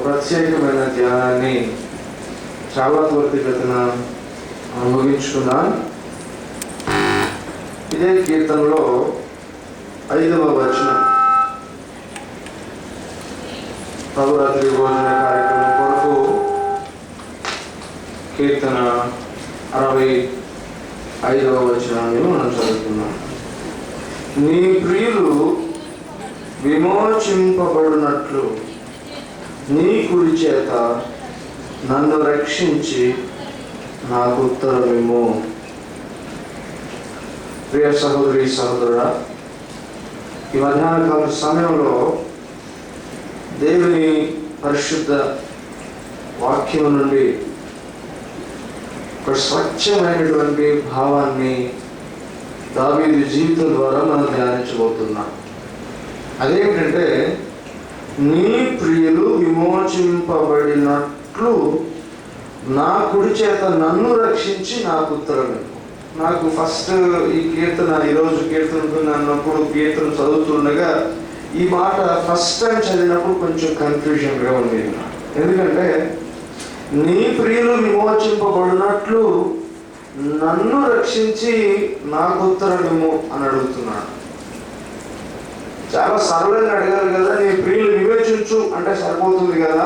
ప్రత్యేకమైన ధ్యానాన్ని చాలా త్వరితగతిన ముగించుకున్నాం. ఇదే కీర్తనలో 5వ వచనం, నవరాత్రి భోజన కార్యక్రమం కొరకు కీర్తన 65వ వచనాన్ని మనం చదువుకున్నాం. నీ ప్రియులు విమోచింపబడినట్లు నీ కుడి చేత నన్ను రక్షించి నాకు ఉత్తరమిమ్ము. ప్రియ సహోదరి సహోదరుడా, ఈ మధ్యాహ్నకాల సమయంలో దేవుని పరిశుద్ధ వాక్యం నుండి ఒక స్వచ్ఛమైనటువంటి భావాన్ని దావీదు జీవితం ద్వారా మనం ధ్యానించబోతున్నాం. అదేమిటంటే, నీ ప్రియులు విమోచింపబడినట్లు నా కుడి చేత నన్ను రక్షించి నాకు ఉత్తరమిమ్ము. నాకు ఫస్ట్ ఈ కీర్తన, ఈరోజు కీర్తన అన్నప్పుడు కీర్తన చదువుతుండగా ఈ మాట ఫస్ట్ టైం చదివినప్పుడు కొంచెం కన్ఫ్యూజన్గా ఉంది. ఎందుకంటే, నీ ప్రియులు విమోచింపబడినట్లు నన్ను రక్షించి నాకు ఉత్తరమిమ్ము అని అడుగుతున్నాడు. చాలా సరళంగా అడగాలి కదా. నీ ప్రియులు వివేచించు అంటే సరిపోతుంది కదా.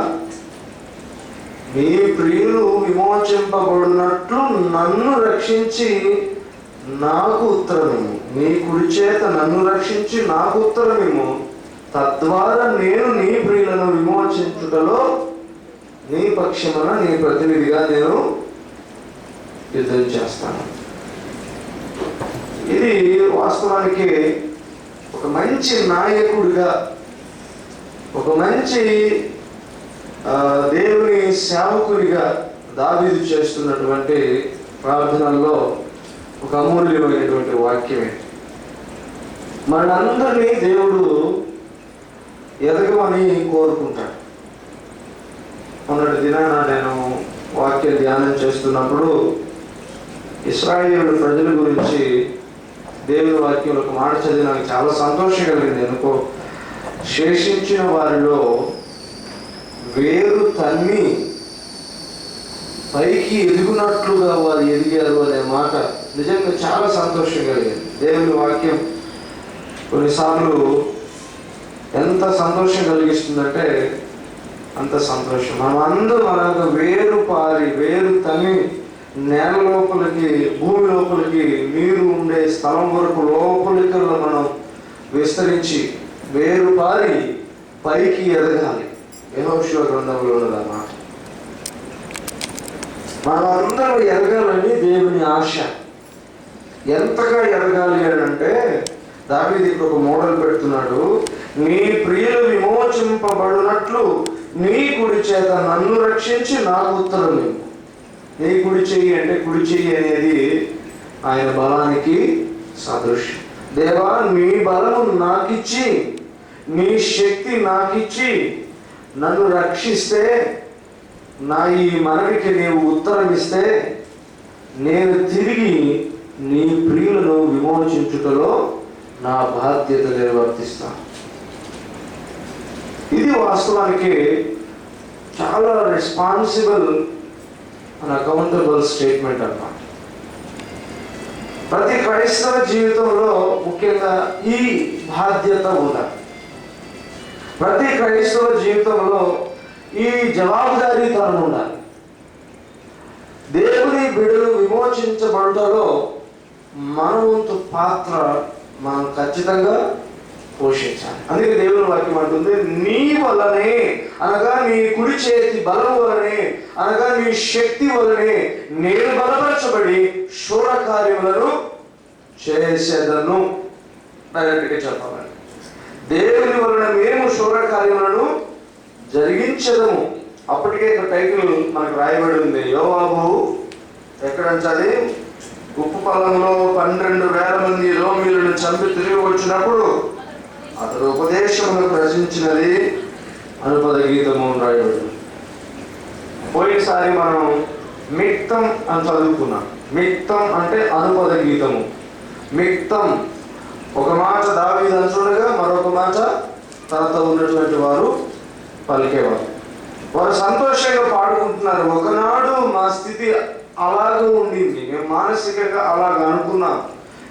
నీ ప్రియులు విమోచింపబడినట్లు నన్ను రక్షించి నాకు ఉత్తరమిమ్ము. నీ కుడి చేత నన్ను రక్షించి నాకు ఉత్తరమిమ్ము. తద్వారా నేను నీ ప్రియులను విమోచించుటలో నీ పక్షమున నీ ప్రతినిధిగా నేను యుద్ధం చేస్తాను. ఇది వాస్తవానికి ఒక మంచి నాయకుడిగా, ఒక మంచి దేవుని సేవకుడిగా దావీదు చేస్తున్నటువంటి ప్రార్థనల్లో ఒక అమూల్యమైనటువంటి వాక్యమే. మనందరినీ దేవుడు ఎదగమని కోరుకుంటాడు. మొన్నటి దినాన నేను వాక్య ధ్యానం చేస్తున్నప్పుడు ఇశ్రాయేలు ప్రజల గురించి దేవుని వాక్యం ఒక మాట చదివి నాకు చాలా సంతోషం కలిగింది. ఎందుకో, శేషించిన వారిలో వేరు తన్ని పైకి ఎదుగునట్లుగా వారు ఎదిగారు అనే మాట నిజంగా చాలా సంతోషం కలిగింది. దేవుని వాక్యం కొన్నిసార్లు ఎంత సంతోషం కలిగిస్తుందంటే అంత సంతోషం. మనం అందరూ అలాగ వేరు తన్ని నేల లోపలికి, భూమి లోపలికి, నీరు ఉండే స్థలం వరకు లోపలికి మనం విస్తరించి వేరు పారి పైకి ఎదగాలి. యెహోషువ గ్రంథంలో ఉన్నదన్నమాట. మనమందరూ ఎదగాలని దేవుని ఆశ. ఎంతగా ఎదగాలి అని అంటే దావీదు ఇక్కడ ఒక మోడల్ పెడుతున్నాడు. నీ ప్రియులు విమోచింపబడినట్లు నీ కుడి చేత నన్ను రక్షించి నాకు ఉత్తరమిమ్ము. నీ కుడి చెయ్యి అంటే, కుడి చెయ్యి అనేది ఆయన బలానికి సదృశ్యం. దేవా, నీ బలము నాకిచ్చి, నీ శక్తి నాకిచ్చి నన్ను రక్షిస్తే, నా ఈ మనవికి నీవు ఉత్తరం ఇస్తే, నేను తిరిగి నీ ప్రియులను విమోచించుటలో నా బాధ్యత నిర్వర్తిస్తాను. ఇది వాస్తవానికి చాలా రెస్పాన్సిబుల్ అండ్ అకౌంటబుల్ స్టేట్మెంట్ అన్నమాట. ప్రతి క్రైస్తవ జీవితంలో ముఖ్యంగా ఈ బాధ్యత ఉండాలి. ప్రతి క్రైస్తవ జీవితంలో ఈ జవాబుదారీతనం ఉండాలి. దేవుని బిడ్డలు విమోచించబడటలో మన వంతు పాత్ర మనం ఖచ్చితంగా పోషించాలి. అందుకే దేవుని వాక్యం అంటుంది, నీ వలనే అనగా నీ కుడి చేతి బలం వలనే అనగా నీ శక్తి వలనే నేను బలపరచబడి శూర కార్యములను చేసేదను. డైరెక్ట్గా చెప్పాలి, దేవుని వలన మేము శూర కార్యములను జరిగించదము. అప్పటికే ఒక టైటిల్ మనకు రాయబడి ఉంది. యోవాబు ఎక్కడంటే ఉప్పు పొలంలో 12,000 మంది రోమీలను చంపి తిరిగి వచ్చినప్పుడు అతడు ఉపదేశములకు రచించినది అనుపద గీతము రాయబడి. పోయినసారి మనం మిక్తం అని చదువుకున్నాం. మిక్తం అంటే అనుపద గీతము. మిక్తం ఒక మాట దావీదు అంటుండగా మరొక మాట తనతో ఉన్నటువంటి వారు పలికేవారు. వారు సంతోషంగా పాడుకుంటున్నారు. ఒకనాడు మా స్థితి అలాగే ఉండింది, మేము మానసికంగా అలాగ అనుకున్నాం.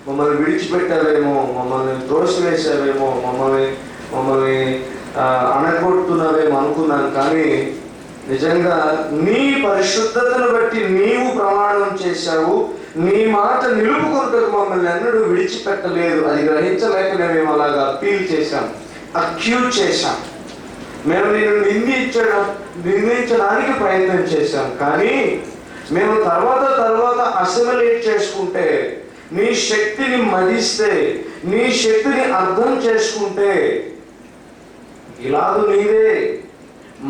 మమ్మల్ని విడిచిపెట్టావేమో, మమ్మల్ని త్రోసివేసావేమో, మమ్మల్ని అనగొడుతున్నావేమో అనుకున్నాను. కానీ నిజంగా నీ పరిశుద్ధతను బట్టి నీవు ప్రమాణం చేశావు, నీ మాట నిలుపుకొనుటకు మమ్మల్ని ఎన్నడూ విడిచిపెట్టలేదు. అది గ్రహించలేక మేము అలాగా అప్పీల్ చేశాం, అక్యూజ్ చేశాం. మేము నిన్ను నిందించడానికి ప్రయత్నం చేశాం. కానీ మేము తర్వాత అసిమిలేట్ చేసుకుంటే, నీ శక్తిని మదిస్తే, నీ శక్తిని అర్థం చేసుకుంటే, గిలాదు నీదే,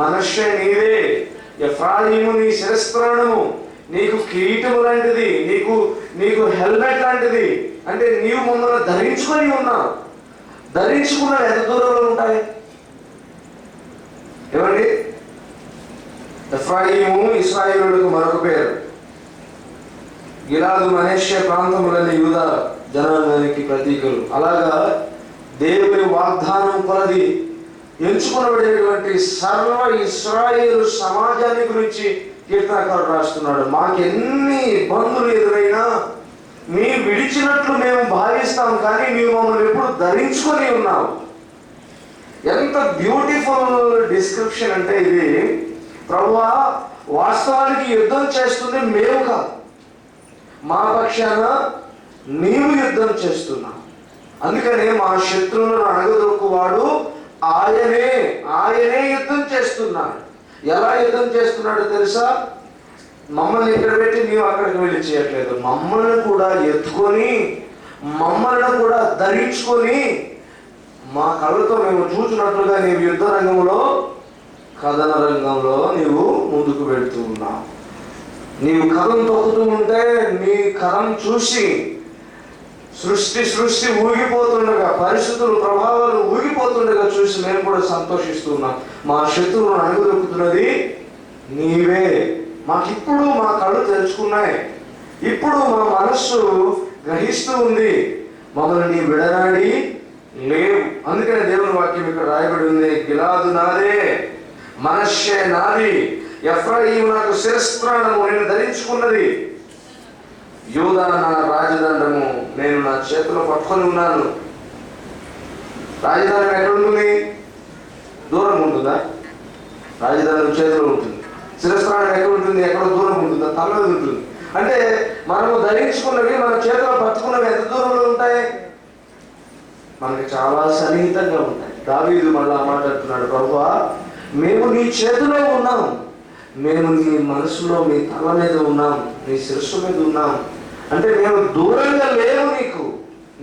మనష్షే నీదే, ఎఫ్రాయిము నీ శిరస్త్రాణము, నీకు కిరీటము లాంటిది, నీకు హెల్మెట్ లాంటిది. అంటే నీవు మమ్మల్ని ధరించుకొని ఉన్నావు. ధరించుకున్న ఎంత దూరంలో ఉంటాయి ఏమండి? ఎఫ్రాయిము ఇశ్రాయేలులకు మరొక పేరు. గిలాదు మనష్షే ప్రాంతములని యూదా జనాంగానికి ప్రతీకలు. అలాగా దేవుని వాగ్దానం కొలది ఎంచుకునబడేటువంటి సర్వ ఇశ్రాయేలు సమాజాన్ని గురించి కీర్తనకారుడు రాస్తున్నాడు. మాకెన్ని ఇబ్బందులు ఎదురైనా నీ విడిచినట్లు మేము భావిస్తాం, కానీ నీవు మమ్మల్ని ఎప్పుడు ధరించుకొని ఉన్నావు. ఎంత బ్యూటిఫుల్ డిస్క్రిప్షన్ అంటే ఇది. ప్రభువా, వాస్తవానికి యుద్ధం చేస్తుంది మేము కాదు, మా పక్షాన నీవు యుద్ధం చేస్తున్నావు. అందుకనే మా శత్రువులను అణగదొక్కువాడు ఆయనే యుద్ధం చేస్తున్నాడు. ఎలా యుద్ధం చేస్తున్నాడో తెలుసా? మమ్మల్ని ఇక్కడ పెట్టి నీవు అక్కడికి వెళ్ళి చేయట్లేదు. మమ్మల్ని కూడా ఎత్తుకొని, మమ్మల్ని కూడా ధరించుకొని, మా కళ్ళతో మేము చూసినట్లుగా నీవు యుద్ధ రంగంలో, కథన రంగంలో నీవు ముందుకు వెళ్తూ ఉన్నావు. నీవు కథం తొక్కుతూ ఉంటే నీ కథం చూసి సృష్టి ఊగిపోతుండగా, పరిస్థితులు ప్రభావాలు ఊగిపోతుండగా చూసి మేము కూడా సంతోషిస్తున్నాం. మా శత్రువులను అణగదొక్కుతున్నది నీవే. మాకిప్పుడు మా కళ్ళు తెరుచుకున్నాయి, ఇప్పుడు మా మనస్సు గ్రహిస్తూ ఉంది, మమ్మల్ని నీ విడనాడి లేవు. అందుకనే దేవుని వాక్యం ఇక్కడ రాయబడి ఉంది, గిలాదు నాదే, మనష్షే నాది, ఎఫ్రాయిము నాకు శిరస్త్రాణము, నేను ధరించుకున్నది, యూదా నా రాజదండము, నేను నా చేతిలో పట్టుకొని ఉన్నాను. రాజధాని ఎక్కడ ఉంటుంది? దూరం ఉంటుందా? రాజధాని చేతిలో ఉంటుంది. శిరస్త్రాణం ఎక్కడ ఉంటుంది? ఎక్కడ దూరం ఉంటుందా? తల మీద ఉంటుంది. అంటే మనము ధరించుకున్నవి, మన చేతిలో పట్టుకున్నవి ఎంత దూరంలో ఉంటాయి? మనకి చాలా సన్నిహితంగా ఉంటాయి. దావీదు మళ్ళా మాట్లాడుతున్నాడు, ప్రభువా, మేము నీ చేతిలో ఉన్నాం, మేము నీ మనసులో, మీ తల మీద ఉన్నాం, నీ శిరస్సు మీద ఉన్నాం. అంటే మేము దూరంగా లేవు నీకు,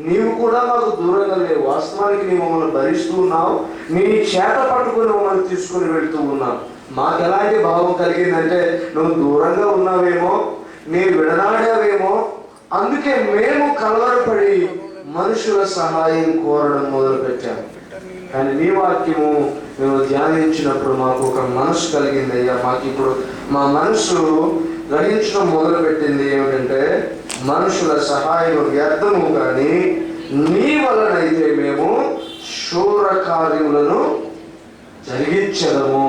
నీవు కూడా మాకు దూరంగా లేవు. వాస్తవానికి నీవు మమ్మల్ని భరిస్తూ ఉన్నావు, నీ చేత పట్టుకుని మమ్మల్ని తీసుకుని వెళ్తూ ఉన్నావు. మాకు ఎలాంటి భావం కలిగిందంటే, నువ్వు దూరంగా ఉన్నావేమో, నీ విడనాడావేమో, అందుకే మేము కలవరపడి మనుషుల సహాయం కోరడం మొదలుపెట్టాము. కానీ నీ వాక్యము మేము ధ్యానించినప్పుడు మాకు ఒక మనసు కలిగింది అయ్యా. మాకు ఇప్పుడు మా మనసు గ్రహించడం మొదలుపెట్టింది ఏమిటంటే, మనుషుల సహాయం వ్యర్థము, కానీ నీ వలనైతే మేము శూర కార్యములను జరిగించదము.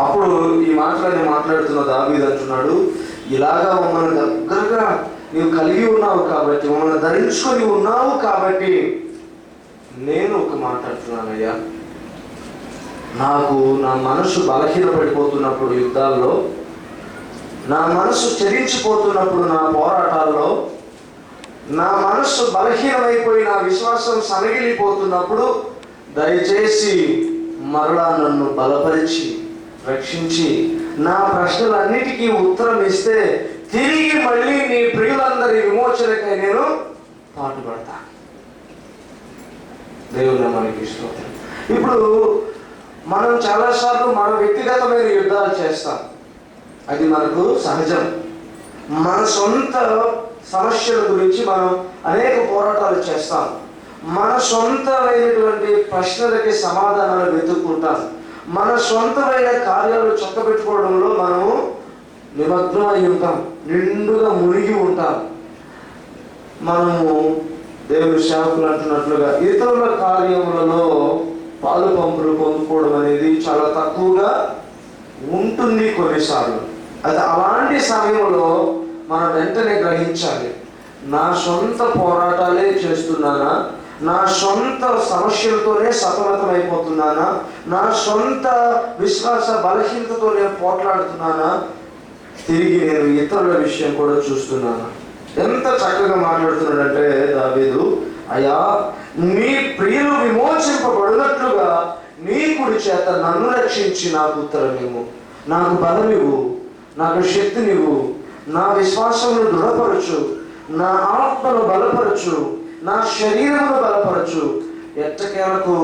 అప్పుడు ఈ మాటలన్నీ మాట్లాడుతున్న దావీదు అంటున్నాడు, ఇలాగా మమ్మల్ని దగ్గరగా నీవు కలిగి ఉన్నావు కాబట్టి, మమ్మల్ని ధరించుకొని ఉన్నావు కాబట్టి నేను ఒక మాట్లాడుతున్నానయ్యా. నాకు నా మనసు బలహీనపడిపోతున్నప్పుడు, యుద్ధాల్లో నా మనసు చెరించిపోతున్నప్పుడు, నా పోరాటాల్లో నా మనస్సు బలహీనమైపోయి నా విశ్వాసం సనగిలిపోతున్నప్పుడు, దయచేసి మరలా నన్ను బలపరిచి రక్షించి నా ప్రశ్నలన్నిటికీ ఉత్తరం ఇస్తే తిరిగి మళ్ళీ నీ ప్రియులందరి విమోచనకై నేను పాటుపడతా. దేవుని మనకి స్తోత్రం. ఇప్పుడు మనం చాలాసార్లు మన వ్యక్తిగతమైన యుద్ధాలు చేస్తాం, అది మనకు సహజం. మన సొంత సమస్యల గురించి మనం అనేక పోరాటాలు చేస్తాం, మన సొంతమైనటువంటి ప్రశ్నలకి సమాధానాలు వెతుక్కుంటాం, మన సొంతమైన కార్యాలు చక్కబెట్టుకోవడంలో మనము నిమగ్నమై ఉంటాం, నిండుగా మునిగి ఉంటాం. మనము దేవుని సేవకులు అంటున్నట్లుగా ఇతరుల కార్యములలో పాలు పంపులు పొందుకోవడం అనేది చాలా తక్కువగా ఉంటుంది కొన్నిసార్లు. అది అలాంటి సమయంలో మనం వెంటనే గ్రహించాలి, నా సొంత పోరాటాలే చేస్తున్నానా, నా సొంత సమస్యలతోనే సతమతమైపోతున్నానా, నా సొంత విశ్వాస బలహీనతతోనే పోట్లాడుతున్నానా, తిరిగి నేను ఇతరుల విషయం కూడా చూస్తున్నాను. ఎంత చక్కగా మాట్లాడుతున్నాడంటే దావీదు, అయ్యా నీ ప్రియులు విమోచింపబడినట్లుగా నీ కుడి చేత నన్ను రక్షించి నాకు ఉత్తరమివ్వు, నాకు బలమివ్వు, నాకు శక్తినివ్వు, నా విశ్వాసమును దృఢపరచు, నా ఆత్మను బలపరచు, నా శరీరమును బలపరచు, ఎట్టకేలకు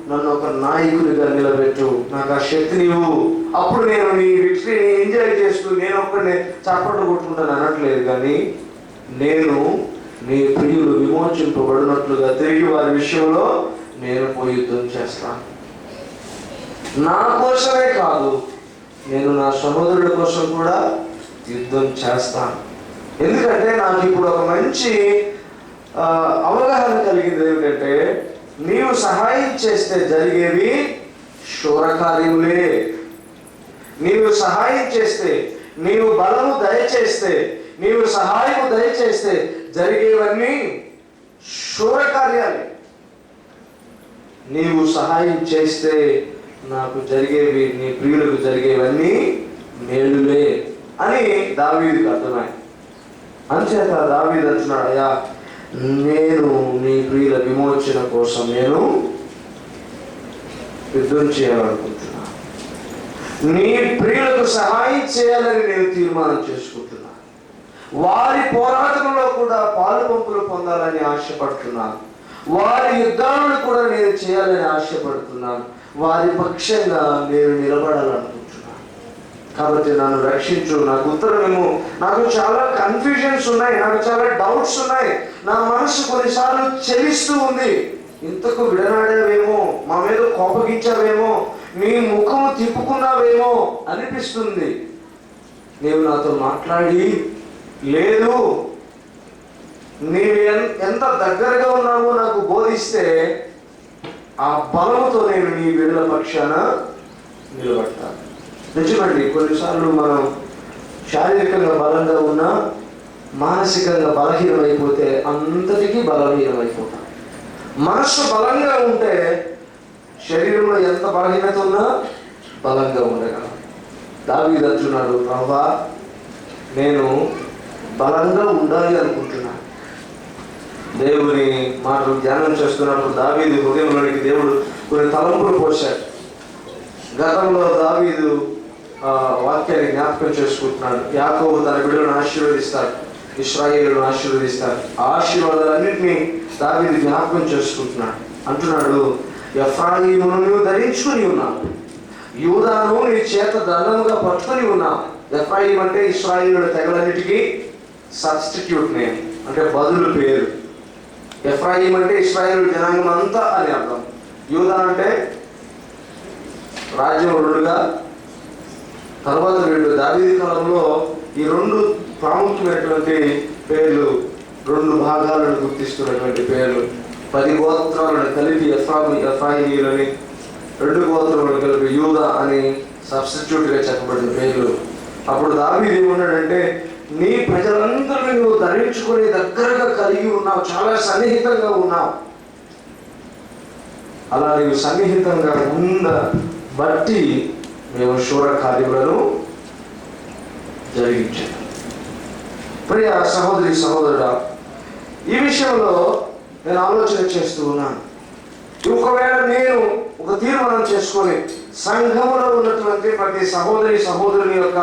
నన్ను ఒక నాయకుడిగా నిలబెట్టు, నాకు ఆ శక్తినివ్వు. అప్పుడు నేను నీ విక్టరీని ఎంజాయ్ చేస్తూ నేను ఒక్కడిని చప్పట్లు కొట్టుకుంటాను అనట్లేదు, కానీ నేను నీ ప్రియులు విమోచింపబడినట్లుగా తిరిగి వారి విషయంలో నేను పోయి యుద్ధం చేస్తాను. నా కోసమే కాదు, నేను నా సహోదరుడి కోసం కూడా యుద్ధం చేస్తాను. ఎందుకంటే నాకు ఇప్పుడు ఒక మంచి అవగాహన కలిగింది. ఏమిటంటే నీవు సహాయం చేస్తే జరిగేవి శూరకార్యములే. నీవు సహాయం చేస్తే, నీవు బలము దయచేస్తే, నీవు సహాయము దయచేస్తే జరిగేవన్నీ శూరకార్యాలే. నీవు సహాయం చేస్తే నాకు జరిగేవి, నీ ప్రియులకు జరిగేవన్నీ మేలులే అని దావీదుకి అర్థమై, అంచేత దావీదు అంటున్నాడు, అయ్యా నేను నీ ప్రియుల విమోచన కోసం నేను యుద్ధం చేయాలనుకుంటున్నా, నీ ప్రియులకు సహాయం చేయాలని నేను తీర్మానం చేసుకుంటున్నా, వారి పోరాటంలో కూడా పాలు పంపులు పొందాలని ఆశపడుతున్నాను, వారి యుద్ధాలను కూడా నేను చేయాలని ఆశపడుతున్నాను, వారి పక్షంగా నేను నిలబడాలనుకుంటున్నాను. కాబట్టి నన్ను రక్షించు, నాకు ఉత్తరమేమో. నాకు చాలా కన్ఫ్యూజన్స్ ఉన్నాయి, నాకు చాలా డౌట్స్ ఉన్నాయి, నా మనసు కొన్నిసార్లు చెలిస్తూ ఉంది. ఇంతకు విడనాడావేమో, మా మీద కోపగించావేమో, నీ ముఖము తిప్పుకున్నావేమో అనిపిస్తుంది. నీవు నాతో మాట్లాడి లేదు, నీవు ఎంత దగ్గరగా ఉన్నావో నాకు బోధిస్తే ఆ బలముతో నేను నీ బిడ్డల పక్షాన నిలబడతాను. నిజమండి, కొన్నిసార్లు మనం శారీరకంగా బలంగా ఉన్నా మానసికంగా బలహీనమైపోతే అంతటికీ బలహీనమైపోతాం. మనస్సు బలంగా ఉంటే శరీరంలో ఎంత బలహీనత ఉన్నా బలంగా ఉండగలం. దావీదు అంటున్నాడు, ప్రభువా నేను బలంగా ఉండాలి అనుకుంటున్నాను. దేవుని మాటలు ధ్యానం చేస్తున్నప్పుడు దావీదు హృదయంలోనికి దేవుడు కొన్ని తలంపులు పోశాడు. గతంలో దావీదు వాక్యాన్ని జ్ఞాపకం చేసుకుంటున్నాడు. యాకోబు తన బిడ్డలను ఆశీర్వదిస్తాడు, ఇశ్రాయేలును ఆశీర్వదిస్తాడు. ఆ ఆశీర్వాదాలన్నింటినీ దావీదు జ్ఞాపకం చేసుకుంటున్నాడు. అంటున్నాడు, ఎఫ్రాయిమును నువ్వు ధరించుకుని ఉన్నావు, యూదాను నీ చేత దండముగా పట్టుకొని ఉన్నావు. ఎఫ్రాయిం అంటే ఇశ్రాయేలు తెగలన్నిటికీ సబ్స్టిట్యూట్ నేమ్, అంటే బదులు పేరు. ఎఫ్రాయిం అంటే ఇశ్రాయేలు జనాంగం అంతా అని అర్థం. యూదా అంటే రాజ్యం రెండుగా. తర్వాత వీళ్ళు దావీదు కాలంలో ఈ రెండు ప్రాముఖ్యమైనటువంటి పేర్లు, రెండు భాగాలను గుర్తిస్తున్నటువంటి పేర్లు. 10 గోత్రాలను కలిపి ఎఫ్రాయిమీయులని, 2 గోత్రాలను కలిపి యూదా అని సబ్స్టిట్యూట్గా చెప్పబడిన పేర్లు. అప్పుడు దావీదు ఏమన్నాడంటే, నీ ప్రజలందరినీ నువ్వు ధరించుకొని దగ్గరగా కలిగి ఉన్నావు, చాలా సన్నిహితంగా ఉన్నావు. అలా నీవు సన్నిహితంగా ఉన్న బట్టి మేము శూర కార్యములను జరిగించాము. ప్రియ సహోదరి సహోదరుడా, ఈ విషయంలో నేను ఆలోచన చేస్తూ ఉన్నాను. ఒకవేళ నేను ఒక తీర్మానం చేసుకొని సంఘములో ఉన్నటువంటి ప్రతి సహోదరి సహోదరుని యొక్క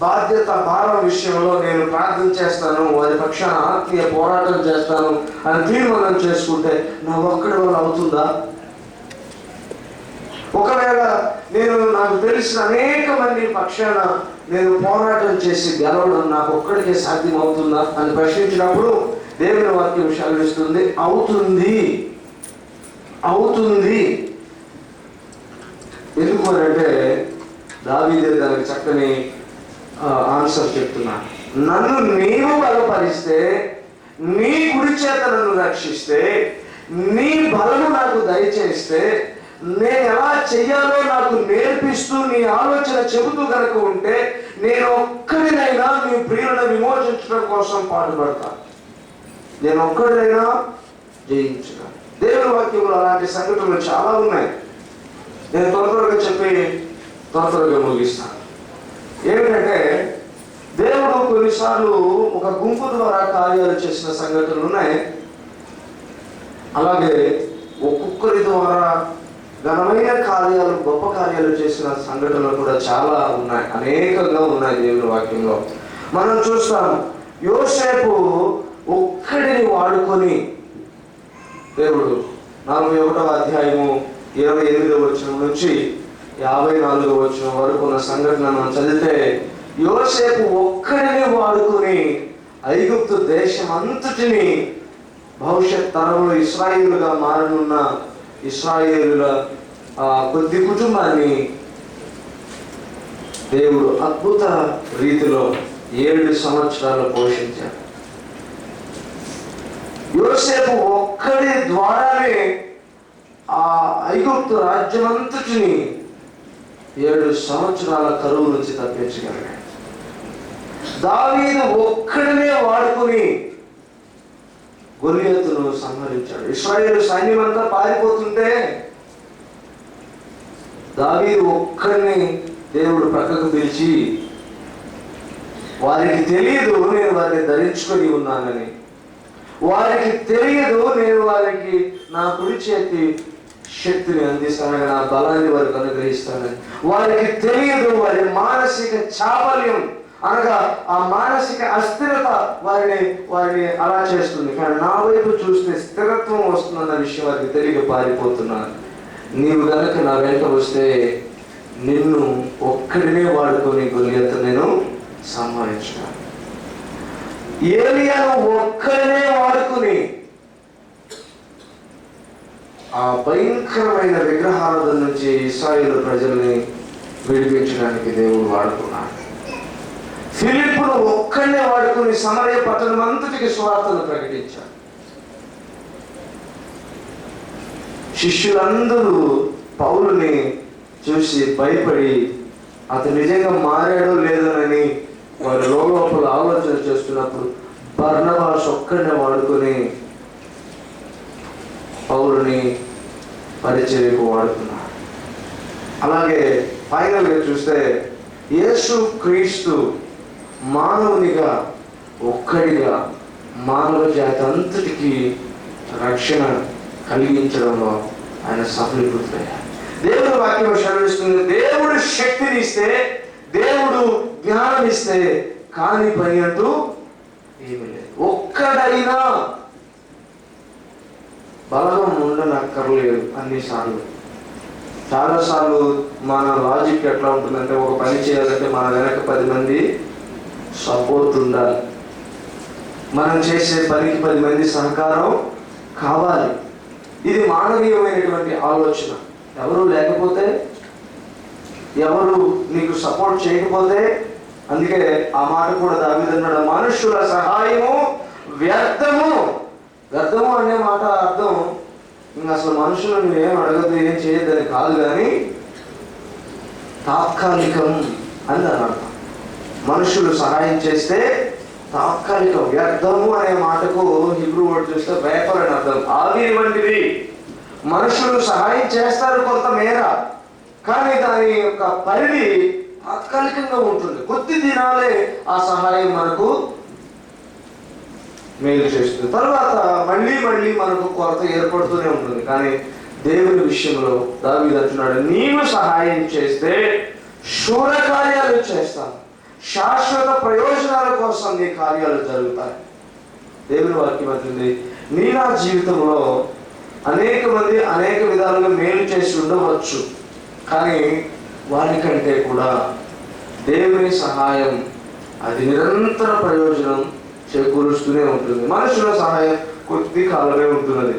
బాధ్యత భారం విషయంలో నేను ప్రార్థన చేస్తాను, వారి పక్షాన ఆత్మీయ పోరాటం చేస్తాను అని తీర్మానం చేసుకుంటే నా ఒక్కడి వల్ల అవుతుందా? ఒకవేళ నాకు తెలిసిన అనేక మంది పక్షాన నేను పోరాటం చేసి గెలవడం నాకు ఒక్కడికే సాధ్యం అవుతుందా అని ప్రశ్నించినప్పుడు దేవుని వాక్యం సెలవిస్తుంది, అవుతుంది. ఎందుకు అంటే దావీదే దానికి చక్కని ఆన్సర్ చెప్తున్నాను. నన్ను నీవు బలపరిస్తే, నీ కుడి చేత నన్ను రక్షిస్తే, నీ బలము నాకు దయచేస్తే, నేను ఎలా చెయ్యాలో నాకు నేర్పిస్తూ నీ ఆలోచన చెబుతూ కనుక ఉంటే నేను ఒక్కడినైనా నీ ప్రియులను విమోచించడం కోసం పాటుపడతాను. నేను ఒక్కడినైనా జయించగా. దేవుని వాక్యంలో అలాంటి సంఘటనలు చాలా ఉన్నాయి. నేను త్వరగా చెప్పి త్వరగా ముగిస్తాను. ఏమిటంటే దేవుడు కొన్నిసార్లు ఒక గుంపు ద్వారా కార్యాలు చేసిన సంఘటనలు ఉన్నాయి. అలాగే ఒక్కొక్కరి ద్వారా ఘనమైన కార్యాలు, గొప్ప కార్యాలు చేసిన సంఘటనలు కూడా చాలా ఉన్నాయి, అనేకంగా ఉన్నాయి దేవుని వాక్యంలో. మనం చూస్తాం, యోసేపు ఒక్కడిని వాడుకొని దేవుడు 41వ అధ్యాయము 28వ వచనం నుంచి 54వ వచనం వరకు ఉన్న సంఘటన మనం చదివితే, యోసేపు ఒక్కడిని వాడుకొని ఐగుప్తు దేశం అంతటిని, భవిష్యత్ తరంలో ఇశ్రాయేలుగా మారనున్న ఇశ్రాయేలుల కొద్ది కుటుంబాన్ని దేవుడు అద్భుత రీతిలో 7 సంవత్సరాలు పోషించాడు. యోసేపు ఒక్కడి ద్వారానే ఆ ఐగుప్తు రాజ్యమంతటిని 7 సంవత్సరాల కరువు నుంచి తప్పించగలిగాడు. దావీదు ఒక్కడినే వాడుకుని గొలియాతును సంహరించాడు. ఇశ్రాయేలు సైన్యం అంతా పారిపోతుంటే దావీదు ఒక్కడిని దేవుడు ప్రక్కకు పిలిచి, వారికి తెలియదు నేను వారిని ధరించుకొని ఉన్నానని, వారికి తెలియదు నేను వారికి నా కుడి చేతి శక్తిని అందిస్తానని, నా బలాన్ని వారికి అనుగ్రహిస్తానని, వారికి తెలియదు వారి మానసిక చాపల్యం అనగా ఆ మానసిక అస్థిరత వారిని అలా చేస్తుంది. కానీ నా వైపు చూస్తే స్థిరత్వం వస్తుందన్న విషయం వారికి తెలియ పారిపోతున్నాను. నీవు గనక నా వెంట వస్తే నిన్ను ఒక్కడినే వాడుకొని గొలియాతు నేను సంహరించున్నాను. ఏలియాను ఒక్కడినే వాడుకుని ఆ భయంకరమైన విగ్రహారాధన నుంచి ఇశ్రాయేలు ప్రజల్ని విడిపించడానికి దేవుడు వాడుకున్నాడు. ఫిలిప్పును ఒక్కడినే వాడుకుని సమరయ పట్టణం అంతటికి సువార్తను ప్రకటించాడు. శిష్యులందరూ పౌలుని చూసి భయపడి అతను నిజంగా మారాడో లేదోనని వారు లోపల ఆలోచన చేస్తున్నప్పుడు బర్నబాస్ ఒక్కడినే వాడుకొని పౌలుని పరిచర్యకు వాడుకున్నాడు. అలాగే ఫైనల్గా చూస్తే యేసు క్రీస్తు మానవునిగా ఒక్కడిగా మానవ జాతి అంతటికి రక్షణ కలిగించడంలో ఆయన సఫలీకృతుడయ్యాడు. దేవుడు వాక్యం సెలవిస్తుంది, దేవుడు శక్తిని ఇస్తే, దేవుడు జ్ఞానం ఇస్తే కాని పని అంటూ ఏమీ లేదు. ఒక్కడైనా బలగం ఉండనక్కర్లేదు. అన్నిసార్లు చాలాసార్లు మన లాజిక్ ఎట్లా ఉంటుందంటే, ఒక పని చేయాలంటే మన వెనక 10 మంది సపోర్ట్ ఉండాలి, మనం చేసే పనికి 10 మంది సహకారం కావాలి. ఇది మానవీయమైనటువంటి ఆలోచన. ఎవరు లేకపోతే, ఎవరు నీకు సపోర్ట్ చేయకపోతే, అందుకే ఆ మాట కూడా దావీదు అన్నాడు, మనుషుల సహాయము వ్యర్థము. వ్యర్థము అనే మాట అర్థం ఇంకా అసలు మనుషులు నువ్వేం అడగద్దు, ఏం చేయొద్దని కాదు, కానీ తాత్కాలికం అని దాని అర్థం. మనుషులు సహాయం చేస్తే తాత్కాలికం. వ్యర్థము అనే మాటకు హిబ్రూ వర్డ్ చూస్తే వేపర్ అని అర్థం. ఆవిరి వంటిది. మనుషులు సహాయం చేస్తారు కొంత మేర, కానీ దాని యొక్క పరిధి తాత్కాలికంగా ఉంటుంది. కొద్ది దినాలే ఆ సహాయం మనకు మేలు చేస్తుంది. తర్వాత మళ్ళీ మనకు కొరత ఏర్పడుతూనే ఉంటుంది. కానీ దేవుని విషయంలో దావీదు అంటున్నాడు, నీవు సహాయం చేస్తే శూర కార్యాలు చేస్తాను, శాశ్వత ప్రయోజనాల కోసం నీ కార్యాలు జరుగుతాయి. దేవుని వాక్యం అంటుంది, నీ నా జీవితంలో అనేక మంది అనేక విధాలుగా మేలు చేసి ఉండవచ్చు, కానీ వారికంటే కూడా దేవుని సహాయం అది నిరంతర ప్రయోజనం చేకూరుస్తూనే ఉంటుంది. మనుషుల సహాయం కొద్ది కాలమే ఉంటున్నది.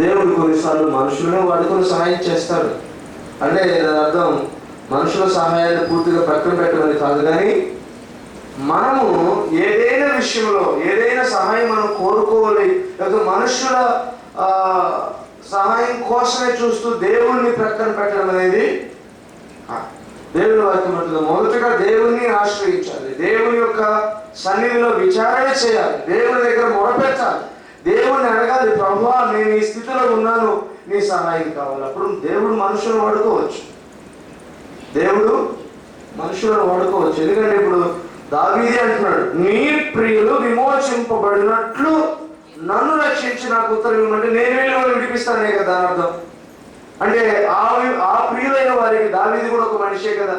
దేవుడు కొన్నిసార్లు మనుషులనే వాడుకొని సహాయం చేస్తాడు. అంటే దాని అర్థం మనుషుల సహాయాన్ని పూర్తిగా ప్రక్కన పెట్టమని కాదు, కానీ మనము ఏదైనా విషయంలో ఏదైనా సహాయం మనం కోరుకోవాలి, లేకపోతే మనుషుల సహాయం కోసమే చూస్తూ దేవుణ్ణి ప్రక్కన పెట్టడం అనేది దేవుని వాక్యం అంటుంది. మొదటగా దేవుణ్ణి ఆశ్రయించాలి, దేవుని యొక్క సన్నిధిలో విచారణ చేయాలి, దేవుని దగ్గర మొరపెట్టాలి, దేవుణ్ణి అడగాలి, ప్రభువా నేను ఈ స్థితిలో ఉన్నాను, నీ సహాయం కావాలి. అప్పుడు దేవుడు మనుషులను వాడుకోవచ్చు, దేవుడు మనుషులను వాడుకోవచ్చు. ఎందుకంటే ఇప్పుడు దావీదే అంటున్నాడు, నీ ప్రియులు విమోచింపబడినట్లు నన్ను రక్షించి నాకు ఉత్తరం ఇవ్వమంటే నేను వెళ్ళి వాళ్ళు విడిపిస్తానే కదా అర్థం. అంటే ఆ ప్రియులైన వారికి దావీదు కూడా ఒక మనిషే కదా,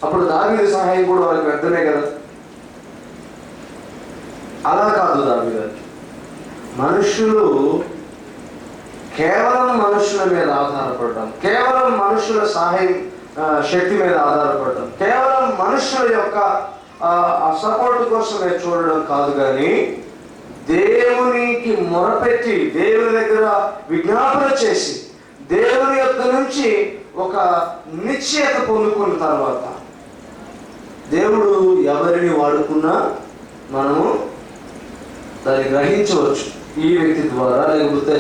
అప్పుడు దావీదు సహాయం కూడా వారికి వ్యర్థమే కదా. అలా కాదు దావీదు, మనుషులు కేవలం మనుషుల మీద ఆధారపడడం, కేవలం మనుషుల సహాయం శక్తి మీద ఆధారపడడం, కేవలం మనుషుల యొక్క సపోర్ట్ కోసమే చూడడం కాదు, కానీ దేవునికి మొరపెట్టి దేవుని దగ్గర విజ్ఞాపన చేసి దేవుని యొక్క నుంచి ఒక నిశ్చయత పొందుకున్న తర్వాత దేవుడు ఎవరిని వాడుకున్నా మనము దాన్ని గ్రహించవచ్చు. ఈ వ్యక్తి ద్వారా, లేకపోతే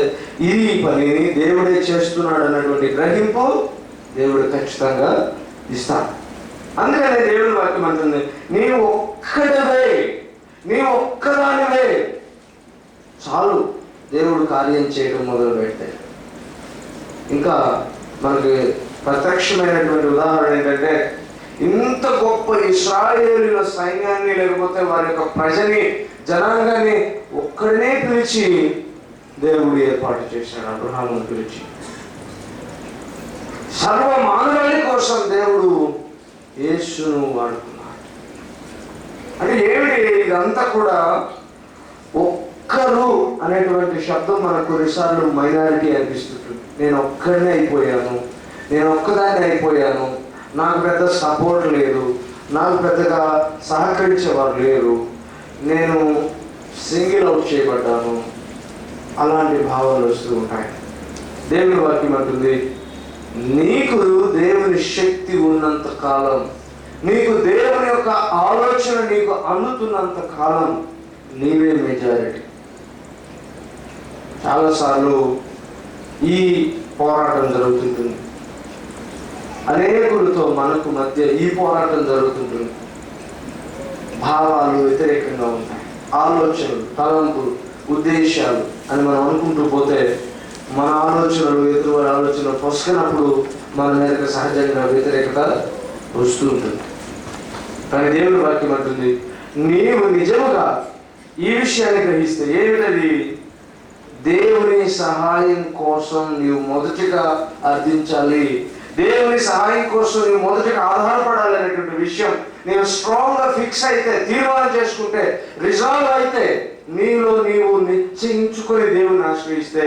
ఈ పనిని దేవుడే చేస్తున్నాడు అన్నటువంటి గ్రహింపు దేవుడు ఖచ్చితంగా ఇస్తాడు. అందుకనే దేవుని వాక్యం అంటుంది, నీవు ఒక్కడవే, నీవు ఒక్కదానివే చాలు దేవుడు కార్యం చేయడం మొదలు పెడితే. ఇంకా మనకి ప్రత్యక్షమైనటువంటి ఉదాహరణ ఏంటంటే, ఇంత గొప్ప ఇశ్రాయేలీయుల సైన్యాన్ని, లేకపోతే వారి యొక్క ప్రజని, జనాంగాన్ని ఒక్కడనే పిలిచి దేవుడు ఏర్పాటు చేశాడు. అబ్రహామును పిలిచి సర్వ మానవాళి కోసం దేవుడు యేసును వాడుకున్నాడు. అంటే ఏమిటి ఇదంతా కూడా? ఒక్కరు అనేటువంటి శబ్దం మనకు కొన్నిసార్లు మైనారిటీ అనిపిస్తుంటుంది. నేను ఒక్కడనే అయిపోయాను, నేను ఒక్కదాన్ని అయిపోయాను, నాకు పెద్ద సపోర్ట్ లేదు, నాకు పెద్దగా సహకరించేవారు లేరు, నేను సింగిల్ అవుట్ చేయబడ్డాను, అలాంటి భావాలు వస్తూ ఉంటాయి. దేవుని వాక్యం అంటుంది, నీకు దేవుని శక్తి ఉన్నంత కాలం, నీకు దేవుని యొక్క ఆలోచన నీకు అందుతున్నంత కాలం నీవే మెజారిటీ. చాలాసార్లు ఈ పోరాటం జరుగుతుంటుంది, అనేకులతో మనకు మధ్య ఈ పోరాటం జరుగుతుంటుంది. భావాలు వ్యతిరేకంగా ఉంటాయి, ఆలోచనలు, తలంపులు, ఉద్దేశాలు అని మనం అనుకుంటూ పోతే మన ఆలోచనలు ఎదురువారి ఆలోచనలు పొసకినప్పుడు మన మీద సహజంగా వ్యతిరేకత వస్తూ ఉంటుంది. కానీ దేవుని వాక్యం అంటుంది, నీవు నిజముగా ఈ విషయాన్ని గ్రహిస్తే, ఏమిటది? దేవుని సహాయం కోసం నీవు మొదటిగా అర్థించాలి, దేవుని సహాయం కోసం నీవు మొదటిగా ఆధారపడాలి అనేటువంటి విషయం నేను స్ట్రాంగ్గా ఫిక్స్ అయితే, తీర్మానం చేసుకుంటే, రిజాల్వ్ అయితే, నీలో నీవు నిశ్చయించుకొని దేవుని ఆశ్రయిస్తే,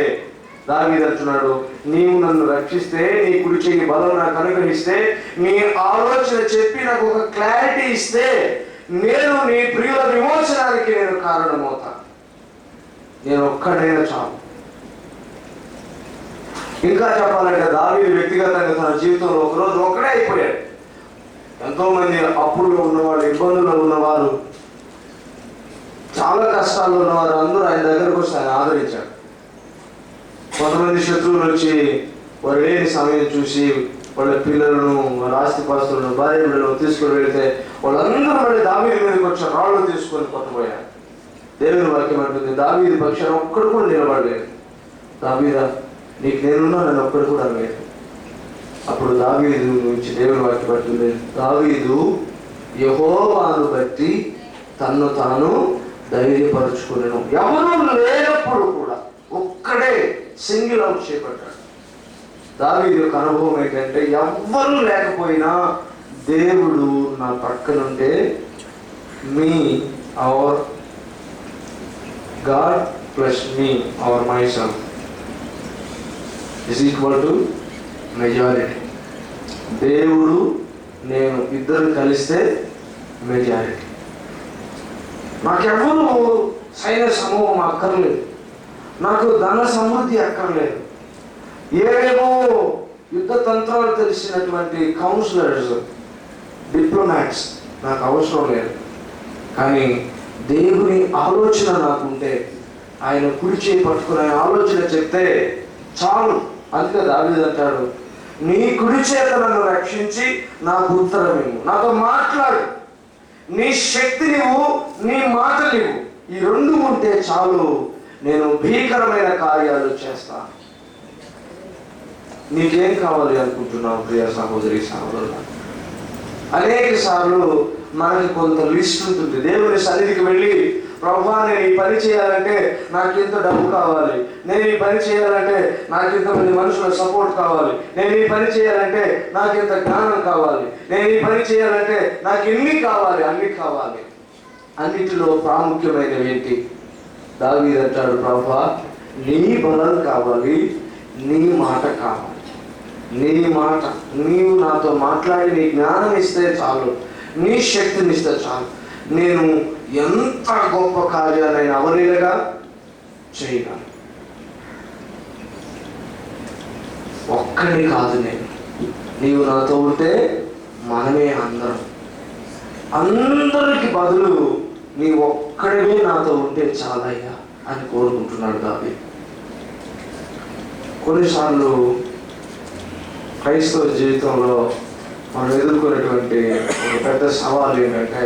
దావీదు అంటున్నాడు, నీవు నన్ను రక్షిస్తే, నీ కుడి చెయ్యి బలం నాకు అనుగ్రహిస్తే, నీ ఆలోచన చెప్పి నాకు ఒక క్లారిటీ ఇస్తే, నేను నీ ప్రియుల విమోచనానికి నేను కారణమవుతా. నేను ఒక్కడైనా చాలు. ఇంకా చెప్పాలంటే దావీదు వ్యక్తిగతంగా తన జీవితంలో ఒకరోజు ఒక్కడే అయిపోయాడు. ఎంతో మంది అప్పుల్లో ఉన్నవాళ్ళు, ఇబ్బందుల్లో ఉన్నవారు, చాలా కష్టాల్లో ఉన్నవారు అందరూ ఆయన దగ్గరకు వచ్చి ఆయన ఆదరించాడు. కొంతమంది శత్రువులు వచ్చి వారు లేని సమయం చూసి వాళ్ళ పిల్లలను, వాళ్ళ ఆస్తిపాస్తులను, భార్యలను తీసుకుని వెళితే వాళ్ళందరూ మళ్ళీ దావీదు మీదకి వచ్చి రాళ్ళు తీసుకొని కొట్టబోయారు. దేవుని వాక్యం అంటుంది, దావీదు పక్షాన ఒక్కడు కూడా నిలబడలేదు. దావీదా, నీకు నేనున్నా, నన్ను ఒక్కడు కూడా లేదు. అప్పుడు దావీదు నుంచి దేవుని వాక్యం అంటుంది, దావీదు యెహోవాను బట్టి తన్ను తాను ధైర్యపరుచుకునేను. ఎవరు లేనప్పుడు కూడా ఒక్కడే సింగిల్ అవుట్ చేయబడ్డాడు. దావీదు యొక్క అనుభవం ఏంటంటే, ఎవ్వరూ లేకపోయినా దేవుడు నా పక్కనుంటే, me our God plus me our myself is equal to majority. దేవుడు నేను ఇద్దరు కలిస్తే మెజారిటీ. నాకెవ్వరు సైన్య సమూహం అక్కర్లేదు, నాకు ధన సమృద్ధి అక్కర్లేదు, ఏవేవో యుద్ధ తంత్రాలు తెలిసినటువంటి కౌన్సిలర్స్, డిప్లొమాట్స్ నాకు అవసరం లేదు. కానీ దేవుని ఆలోచన నాకుంటే, ఆయన కుడి చేయి పట్టుకుని ఆయన ఆలోచన చెప్తే చాలు. అందుకే దావీదు అంటాడు, నీ కుడి చేత నన్ను రక్షించి నాకు ఉత్తరమివ్వు, నాతో మాట్లాడు, నీ శక్తి నీవు, నీ మాట నీవు, ఈ రెండు ఉంటే చాలు, నేను భీకరమైన కార్యాలు చేస్తాను. నీకేం కావాలి అనుకుంటున్నావు ప్రియ సహోదరి సహోదరులు? అనేక సార్లు మనకి కొంత లిస్ట్ ఉంటుంది. దేవుని సన్నిధికి వెళ్ళి, ప్రభువా నేను ఈ పని చేయాలంటే నాకు ఇంత డబ్బు కావాలి, నేను ఈ పని చేయాలంటే నాకు ఇంతమంది మనుషుల సపోర్ట్ కావాలి, నేను ఈ పని చేయాలంటే నాకు ఇంత జ్ఞానం కావాలి, నేను ఈ పని చేయాలంటే నాకు ఇన్ని కావాలి, అన్ని కావాలి. అన్నిటిలో ప్రాముఖ్యమైనవి ఏంటి? దావీదు అంటాడు, ప్రభువా నీ బలం కావాలి, నీ మాట కావాలి, నీ మాట, నీవు నాతో మాట్లాడి నీ జ్ఞానం ఇస్తే చాలు, నీ శక్తిని ఇస్తే చాలు, నేను ఎంత గొప్ప కార్యాలైనా అవలీలగా చేయగలను. ఒక్కడిని కాదు నేను, నీవు నాతో ఉంటే మనమే అందరికి బదులు నీ ఒక్కడివే నాతో ఉంటే చాలయ్యా అని కోరుకుంటున్నాడు దావీదు. కొన్నిసార్లు క్రైస్తవ జీవితంలో మనం ఎదుర్కొనేటువంటి ఒక పెద్ద సవాలు ఏంటంటే,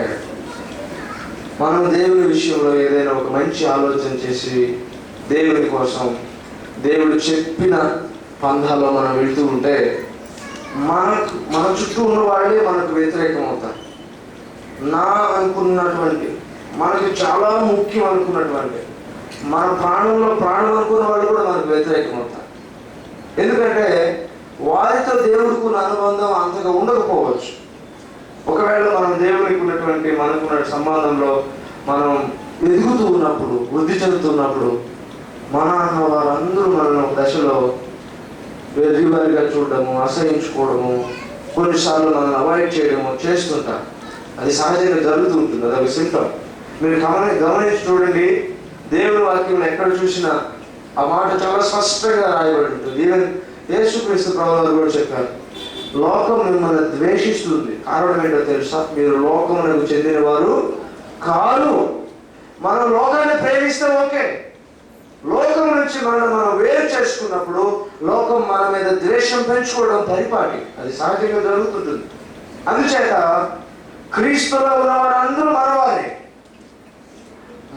మనం దేవుని విషయంలో ఏదైనా ఒక మంచి ఆలోచన చేసి దేవుని కోసం దేవుడు చెప్పిన పంథాలో మనం వెళ్తూ ఉంటే మన చుట్టూ ఉన్న వాళ్ళే మనకు వ్యతిరేకం అవుతారు. నా అనుకున్నటువంటి, మనకి చాలా ముఖ్యం అనుకున్నటువంటి, మన ప్రాణంలో ప్రాణం అనుకున్న వాళ్ళు కూడా మనకు వ్యతిరేకం అవుతారు. ఎందుకంటే వారితో దేవుడికి ఉన్న అనుబంధం అంతగా ఉండకపోవచ్చు. ఒకవేళ మనం దేవునికి ఉన్నటువంటి మనకున్న సంబంధంలో మనం ఎదుగుతూ ఉన్నప్పుడు, వృద్ధి చెందుతున్నప్పుడు, మన వారందరూ మనల్ని ఒక దశలో వెర్రివారిగా చూడడము, అసహించుకోవడము, కొన్నిసార్లు మనల్ని అవాయిడ్ చేయడము చేస్తుంటారు. అది సహజంగా జరుగుతూ ఉంటుంది. అది ఒక సింప్టమ్. మీరు గమనించి చూడండి, దేవుని వాక్యం ఎక్కడ చూసినా ఆ మాట చాలా స్పష్టంగా రాయబడి ఉంటుంది. ఈవెన్ యేసుక్రీస్తు ప్రభువు కూడా చెప్పారు, లోకం మిమ్మల్ని ద్వేషిస్తుంది, కారణం ఏంటో తెలుసా? మీరు లోకమునకు చెందిన వారు కాదు. మనం లోకాన్ని ప్రేమిస్తే ఓకే, లోకం నుంచి మనం వేరు చేసుకున్నప్పుడు లోకం మన మీద ద్వేషం పెంచుకోవడం పరిపాటి, అది సహజంగా జరుగుతుంటుంది. అందుచేత క్రీస్తులో ఉన్న వారందరూ మనవారే,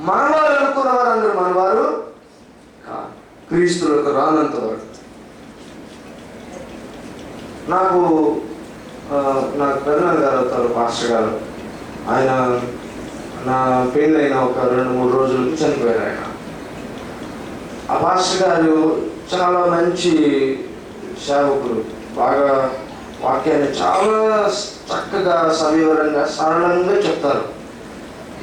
మనవారు అనుకున్న వారందరూ మనవారు కాదు, క్రీస్తులకు రానంత వరకు. నాకు పెద్దనాన్న గారు అవుతారు, పాస్టర్ గారు. ఆయన నా పెళ్ళైన ఒక 2-3 రోజులకి చనిపోయారు. ఆయన, ఆ పాస్టర్ గారు చాలా మంచి సేవకులు, బాగా వాక్యాన్ని చాలా చక్కగా సవివరంగా సరళంగా చెప్తారు.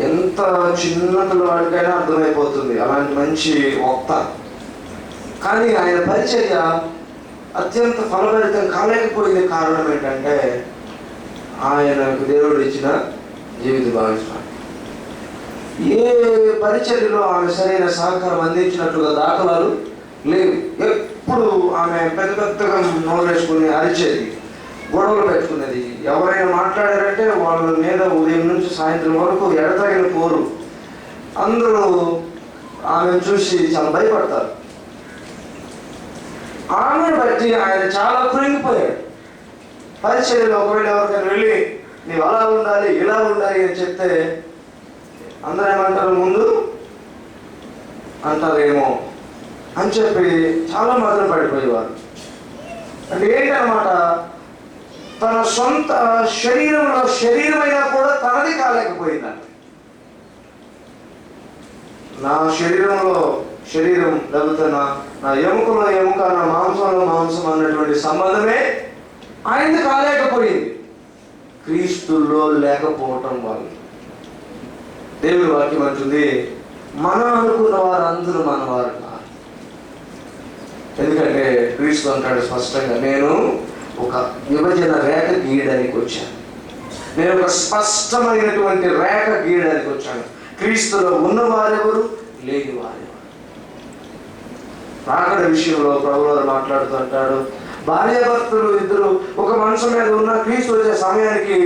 ఎంత చిన్న పిల్లవాడికైనా అర్థమైపోతుంది, అలాంటి మంచి వక్త. కానీ ఆయన పరిచర్య అత్యంత ఫలభరితం కాలేకపోయింది. కారణం ఏంటంటే ఆయనకు దేవుడు ఇచ్చిన జీవిత భాగస్వామి. ఏ పరిచర్యలో ఆమె సరైన సహకారం అందించినట్లుగా దాఖలాలు లేవు. ఎప్పుడు ఆమె పెద్దగా నోరేసుకుని అరిచేది, గొడవలు పెట్టుకునేది. ఎవరైనా మాట్లాడారంటే వాళ్ళ మీద ఉదయం నుంచి సాయంత్రం వరకు ఎడతగిన పోరు. అందరూ ఆమెను చూసి చాలా భయపడతారు. ఆమెను బట్టి ఆయన చాలా కృంగిపోయాడు. పరిచర్యలో ఒకవేళ ఎవరికైనా వెళ్ళి నీవు అలా ఉండాలి, ఇలా ఉండాలి అని చెప్తే అందరూ ఏమంటారు, ముందు అంటారేమో అని చెప్పి చాలా మాత్రం పడిపోయేవారు. అంటే ఏంటన్నమాట, తన సొంత శరీరంలో శరీరమైనా కూడా తనది కాలేకపోయిందంట. నా శరీరంలో శరీరం లేకపోతే నా ఎముకలో ఎముక, నా మాంసంలో మాంసం అన్నటువంటి సంబంధమే ఆయనది కాలేకపోయింది, క్రీస్తుల్లో లేకపోవటం వల్ల. దేవుని వాక్యం అంటుంది, మనం అనుకున్న వారందరూ మనవారు కాదు. ఎందుకంటే క్రీస్తు అంటాడు స్పష్టంగా, నేను ఒక విభజన రేఖ గీయడానికి వచ్చాను, నేను ఒక స్పష్టమైనటువంటి రేఖ గీయడానికి వచ్చాను. క్రీస్తులో ఉన్నవారెవరు, లేని వారెవరు. రాకడ విషయంలో ప్రభువు మాట్లాడుతూ అంటాడు, భార్యాభర్తలు ఇద్దరు ఒక మనసు మీద ఉన్న క్రీస్తు వచ్చే సమయానికి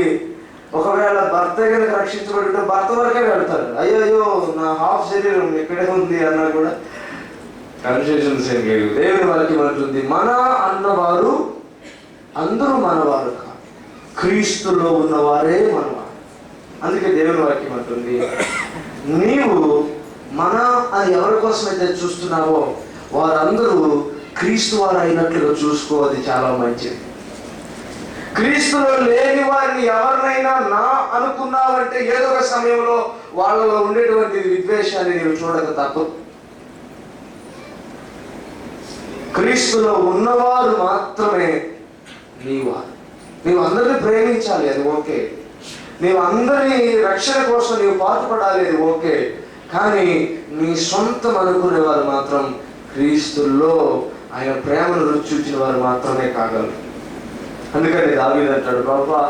ఒకవేళ భర్త కనుక రక్షించబడి భర్త వరకే వెళ్తారు. అయ్యో నా హాఫ్ శరీరం ఎక్కడే ఉంది అన్నా కూడా కన్ఫ్యూజన్స్ ఏం లేవు. దేవుని వాక్యం అంటుంది, మన అన్నవారు అందరూ మనవారు కాదు, క్రీస్తులో ఉన్నవారే మనవారు. అందుకే దేవుని వాక్యం అంటుంది, నీవు మన అని ఎవరి కోసమైతే చూస్తున్నావో వారందరూ క్రీస్తు వారు అయినట్లుగా చూసుకో. అది చాలా మంచిది. క్రీస్తులో లేని వారిని ఎవరినైనా నా అనుకున్నావంటే ఏదో ఒక సమయంలో వాళ్ళలో ఉండేటువంటి విద్వేషాన్ని నీవు చూడక తప్పదు. క్రీస్తులో ఉన్నవారు మాత్రమే నీవారు. నీవు అందరినీ ప్రేమించాలి, అది ఓకే. నీవు అందరి రక్షణ కోసం నీవు పాటుపడాలి, అది ఓకే. కానీ నీ సొంతం అనుకునే వారు మాత్రం క్రీస్తుల్లో ఆయన ప్రేమను రుచి చూచిన వారు మాత్రమే కాగలరు. అందుకని దావీదు అంటాడు, ప్రభువా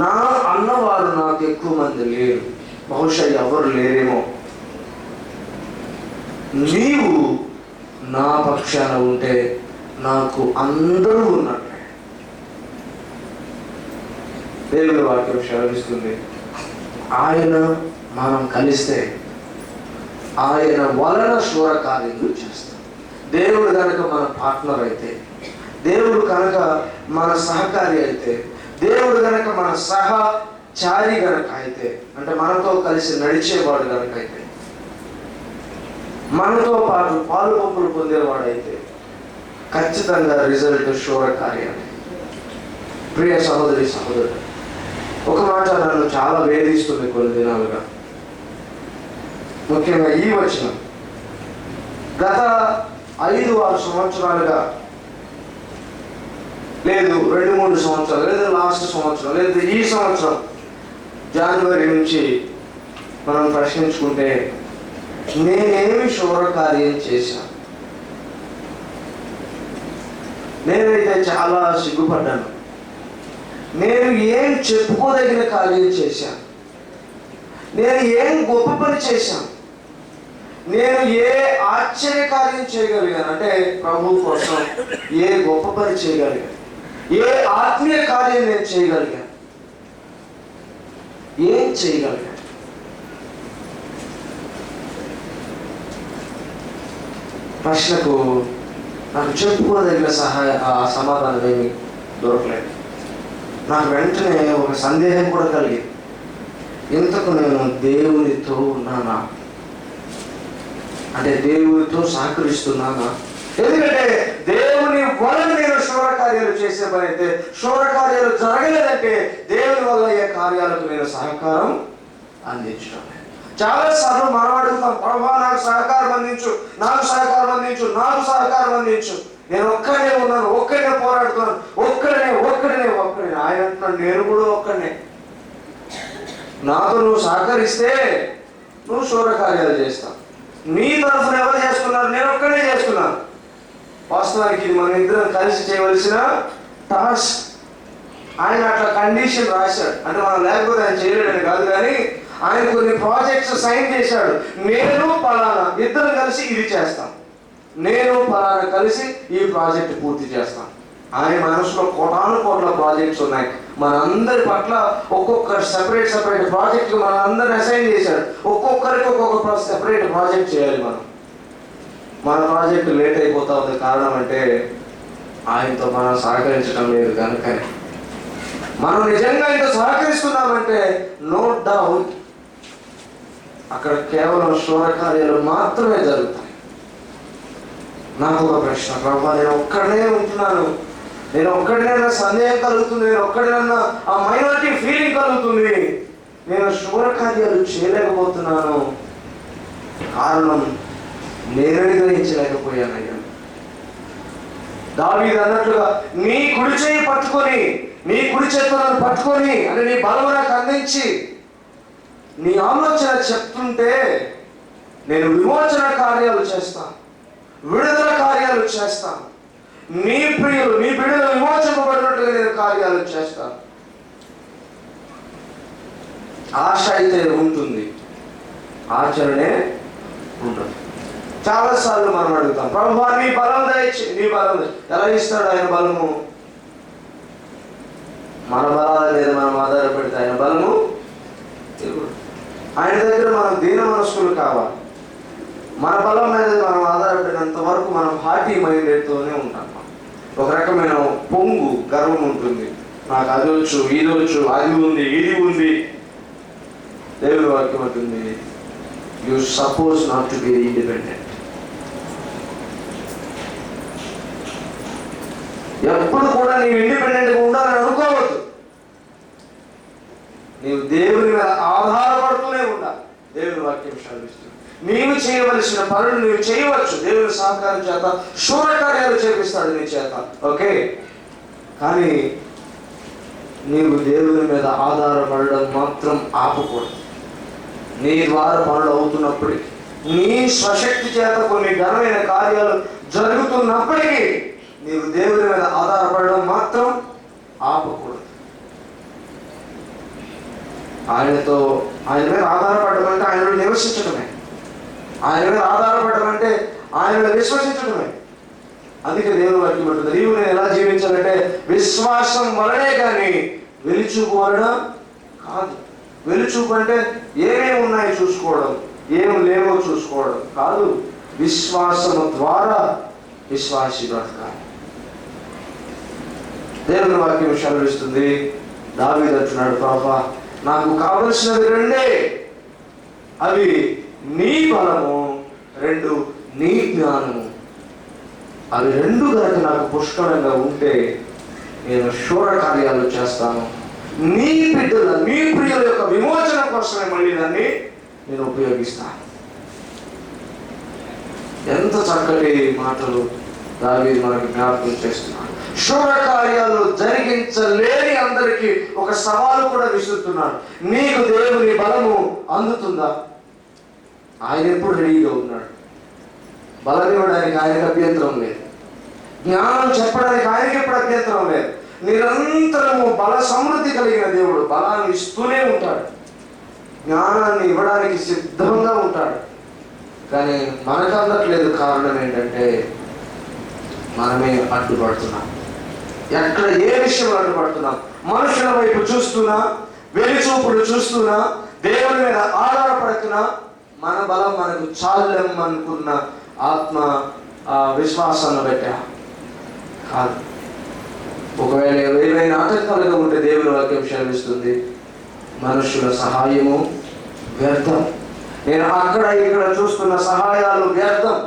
నా అన్నవారు నాకు ఎక్కువ మంది లేరు, బహుశా ఎవరు లేరేమో, నీవు నా పక్షాన ఉంటే నాకు అందరూ ఉన్నట్లే. దేవుని వాక్యం సెలవిస్తుంది, ఆయన మనం కలిస్తే ఆయన వలన శూర కార్యములు చేస్తాం. దేవుడు కనుక మన పార్ట్నర్ అయితే, దేవుడు కనుక మన సహకారి అయితే, దేవుడు కనుక మన సహచారి గనక అయితే, అంటే మనతో కలిసి నడిచేవాడు కనుక అయితే, మనతో పాటు పాలు పంపులు పొందేవాడైతే ఖచ్చితంగా రిజల్ట్ శూర కార్యాలు. ప్రియ సహోదరి సహోదరుడు, ఒక మాట నన్ను చాలా వేధిస్తుంది కొన్ని దినాలుగా, ముఖ్యంగా ఈ వచనం. గత 5-6 సంవత్సరాలుగా, లేదు 2-3 సంవత్సరాలు, లేదు లాస్ట్ సంవత్సరం, లేదు ఈ సంవత్సరం జనవరి నుంచి మనం ప్రశ్నించుకుంటే, నేనేమి శూర కార్యం చేశాను? నేనైతే చాలా సిగ్గుపడ్డాను. నేను ఏం చెప్పుకోదగిన కార్యం చేశాను? నేను ఏం గొప్ప పని చేశాను? నేను ఏ ఆశ్చర్య కార్యం చేయగలిగాను? అంటే ప్రభు కోసం ఏ గొప్ప పని చేయగలిగాను? ఏ ఆత్మీయ కార్యం నేను చేయగలిగాను? ఏం చేయగలిగాను? ప్రశ్నకు నాకు చెప్పుకోదగిన సమాధానం ఏమి దొరకలేదు. నాకు వెంటనే ఒక సందేహం కూడా కలిగింది, ఇంతకు నేను దేవునితో ఉన్నానా? అంటే దేవునితో సహకరిస్తున్నానా? ఎందుకంటే దేవుని వలన నేను శూర కార్యాలు చేసే పని అయితే, శూర కార్యాలు జరగలేదంటే దేవుని వల్ల ఏ కార్యాలకు నేను సహకారం అందించడం. చాలా సార్లు మనం అడుగుతాం, ప్రభా నాకు సహకారం అందించు, నాకు సహకారం అందించు, నాకు సహకారం అందించు. నేను ఒక్కడే ఉన్నాను, ఒక్కడే పోరాడుతున్నాను, ఒక్కడే. ఆయన అంటున్నాడు, నేను కూడా ఒక్కడే. నాతో నువ్వు సహకరిస్తే నువ్వు శూర కార్యాలు చేస్తావు. నీ తరఫున ఎవరు చేసుకున్నారు? నేను ఒక్కడే చేసుకున్నాను. వాస్తవానికి ఇది మన ఇద్దరం కలిసి చేయవలసిన టాస్క్. ఆయన అట్లా కండిషన్ రాశాడు, అంటే మనం లేకపోతే ఆయన చేయలేడని కాదు, కానీ ఆయన కొన్ని ప్రాజెక్ట్స్ సైన్ చేశాడు. నేను పలానా ఇద్దరు కలిసి ఇది చేస్తాం, నేను పలానా కలిసి ఈ ప్రాజెక్ట్ పూర్తి చేస్తాం. ఆయన మనసులో కోట్ల ప్రాజెక్ట్స్ ఉన్నాయి. మనందరి పట్ల ఒక్కొక్క సెపరేట్ ప్రాజెక్ట్ మనందరిని అసైన్ చేశాడు. ఒక్కొక్కరికి ఒక్కొక్క సెపరేట్ ప్రాజెక్ట్ చేయాలి. మన ప్రాజెక్ట్ లేట్ అయిపోతా ఉంది. కారణం అంటే ఆయనతో మనం సహకరించడం లేదు కనుకనే. మనం నిజంగా ఆయనతో సహకరిస్తున్నామంటే నో డౌట్ అక్కడ కేవలం శూర కార్యాలు మాత్రమే జరుగుతాయి. నాకు ఒక ప్రశ్న, ప్రభా నేను ఒక్కడనే ఉంటున్నాను, నేను ఒక్కడనే సందేహం కలుగుతుంది, నేను ఒక్కడేనన్నా ఆ మైనారిటీ ఫీలింగ్ కలుగుతుంది, నేను శూర కార్యాలు చేయలేకపోతున్నాను. కారణం నేనని గ్రహించలేకపోయానయ్యా. దావీదు అన్నట్లుగా నీ కుడి చేయి పట్టుకొని, నీ కుడి చేతులను పట్టుకొని అని నీ బలము నాకు అందించి నీ ఆలోచన చెప్తుంటే నేను విమోచన కార్యాలు చేస్తాను, విడుదల కార్యాలు చేస్తాను. నీ ప్రియులు, నీ బిడ్డలు విమోచింపబడినట్టుగా నేను కార్యాలు చేస్తాను. ఆశ అయితే ఉంటుంది, ఆచరణే ఉండదు. చాలాసార్లు మనం అడుగుతాం, ప్రభువా నీ బలం దయచి, నీ బలం ఎలా ఇస్తాడు ఆయన బలము? మన బలాల మీద మనం ఆధారపడితే ఆయన బలము ఆయన దగ్గర మనం దీన మనస్కులు కావాలి. మన బలం మీద మనం ఆధారపడి సాధ్యపడినంత వరకు మనం హార్టీ మైండెడ్తోనే ఉంటాం. ఒక రకమైన పొంగు గర్వం ఉంటుంది, నాకు అది వచ్చు, ఇది వచ్చు, అది ఉంది, ఇది ఉంది. దేవుని వాక్యం ఉంటుంది, you suppose not to be independent. ఎప్పుడు కూడా నీవు ఇండిపెండెంట్గా ఉండాలని అనుకోవద్దు. నీవు దేవుని మీద ఆధారపడుతూనే ఉండాలి. దేవుని వాక్యం సెలవిస్తుంది, నీవు చేయవలసిన పనులు నీవు చేయవచ్చు. దేవుని సహకారం చేత శూరకార్యాలు చేపిస్తాడు నీ చేత, ఓకే. కానీ నీవు దేవుని మీద ఆధారపడడం మాత్రం ఆపకూడదు. నీ ద్వారా పనులు అవుతున్నప్పటికీ, నీ స్వశక్తి చేత కొన్ని ఘనమైన కార్యాలు జరుగుతున్నప్పటికీ నీవు దేవుని మీద ఆధారపడడం మాత్రం ఆపకూడదు. ఆయన మీద ఆధారపడడం అంటే ఆయనలో నివసించడమే. ఆయన మీద ఆధారపడడం అంటే ఆయనలో విశ్వసించడమే. అందుకే దేవుని వాక్యం ఉంటుంది, నీవు నేను ఎలా జీవించాలంటే విశ్వాసం వలనే కానీ వెలిచూపు వలన కాదు. వెలిచూపు అంటే ఏమేమి ఉన్నాయో చూసుకోవడం, ఏమి లేవో చూసుకోవడం కాదు. విశ్వాసము ద్వారా విశ్వాసి బ్రతకాలి. దేవుని వాక్యం సెలవిస్తుంది, దావీదు అంటున్నాడు, ప్రభువా నాకు కావలసినవి రెండే, అవి నీ బలము, రెండు నీ జ్ఞానము. అవి రెండు కనుక నాకు పుష్కలంగా ఉంటే నేను శూర కార్యాలు చేస్తాను. నీ బిడ్డల, నీ ప్రియుల యొక్క విమోచన కోసమే మళ్ళీ దాన్ని నేను ఉపయోగిస్తాను. ఎంత చక్కటి మాటలు దావీదు మనకు జ్ఞాపకం చేస్తున్నాడు. శూర కార్యాలు జరిగించలేని అందరికీ ఒక సవాలు కూడా విసురుతున్నాడు. నీకు దేవుని బలము అందుతుందా? ఆయన ఎప్పుడు రెడీగా ఉన్నాడు. బలం ఇవ్వడానికి ఆయనకు అభ్యంతరం లేదు, జ్ఞానం చెప్పడానికి ఆయనకి ఎప్పుడు అభ్యంతరం లేదు. నిరంతరము బల సమృద్ధి కలిగిన దేవుడు బలాన్ని ఇస్తూనే ఉంటాడు, జ్ఞానాన్ని ఇవ్వడానికి సిద్ధంగా ఉంటాడు. కానీ మనకు అందట్లేదు. కారణం ఏంటంటే మనమే అడ్డుపడుతున్నాం. ఎక్కడ ఏ విషయంలో అడ్డుపడుతున్నాం? మనుషుల వైపు చూస్తున్నా, వెలిచూపుడు చూస్తున్నా, దేవుని మీద ఆధారపడుతున్నా, మన బలం మనకు చాలెమ్మనుకున్న ఆత్మ విశ్వాసాన్ని పెట్టా కాదు. ఒకవేళ ఏమైనా ఆటంకాలుగా ఉంటే దేవుని వాక్యం సెలవిస్తుంది, మనుషుల సహాయము వ్యర్థం. నేను అక్కడ ఇక్కడ చూస్తున్న సహాయాలు వ్యర్థం.